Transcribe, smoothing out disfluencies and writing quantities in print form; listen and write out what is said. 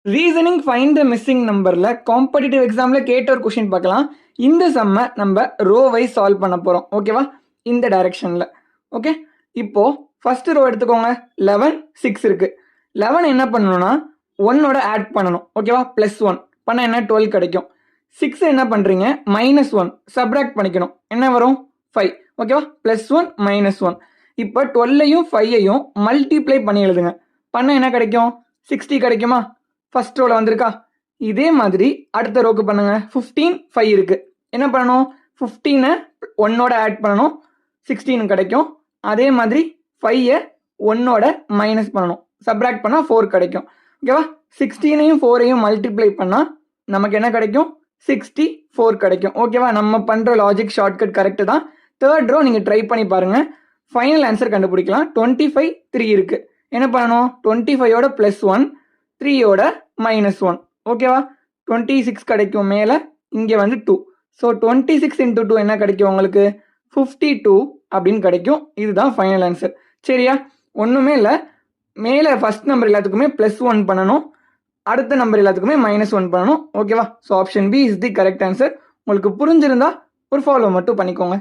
Reasoning find the missing நம்பரில் competitive எக்ஸாமில் கேட்ட ஒரு கொஷின் பார்க்கலாம். இந்த சம்மை நம்ம ரோ வைஸ் சால்வ் பண்ண போகிறோம். ஓகேவா? இந்த டைரக்ஷனில். ஓகே, இப்போது ஃபஸ்ட்டு ரோ எடுத்துக்கோங்க. 11 6 இருக்குது. 11 என்ன பண்ணணும்னா 1ஓட ஆட் பண்ணணும். ஓகேவா? +1 பண்ணால் என்ன 12 கிடைக்கும். 6 என்ன பண்ணுறீங்க -1 சப்ராக்ட் பண்ணிக்கணும். என்ன வரும் 5. ஓகேவா? +1 -1. இப்போ 12ஐயும் 5ஐயும் மல்டிப்ளை பண்ணி எழுதுங்க. பண்ணால் என்ன கிடைக்கும் 60 கிடைக்குமா? ஃபர்ஸ்ட் ரோல வந்திருக்கா? இதே மாதிரி அடுத்த ரோக்கு பண்ணுங்க. 15 5 இருக்கு. என்ன பண்ணணும் 15 1ஓட ஆட் பண்ணணும். 16 கிடைக்கும். அதே மாதிரி 5 1ஓட மைனஸ் பண்ணணும். சப்ராக்ட் பண்ணால் 4 கிடைக்கும். ஓகேவா? 16ஐயும் 4ஐயும் மல்டிப்ளை பண்ணால் நமக்கு என்ன கிடைக்கும் 64 கிடைக்கும். ஓகேவா? நம்ம பண்ணுற லாஜிக் ஷார்ட்கட் கரெக்டு தான். தேர்ட் ரோ நீங்கள் ட்ரை பண்ணி பாருங்கள். ஃபைனல் ஆன்சர் கண்டுபிடிக்கலாம். 25 3 இருக்கு. என்ன பண்ணணும் 25ஓட +1 3ஓட -1. ஓகேவா? 26 கிடைக்கும். மேலே இங்கே வந்து 2. ஸோ 26 × 2 என்ன கிடைக்கும் உங்களுக்கு 52 அப்படின்னு கிடைக்கும். இதுதான் ஃபைனல் ஆன்சர். சரியா? ஒன்றுமே இல்லை. மேலே ஃபர்ஸ்ட் நம்பர் எல்லாத்துக்குமே +1 பண்ணணும். அடுத்த நம்பர் எல்லாத்துக்குமே -1 பண்ணணும். ஓகேவா? So option B is the correct answer. உங்களுக்கு புரிஞ்சிருந்தா ஒரு ஃபாலோ மட்டும் பண்ணிக்கோங்க.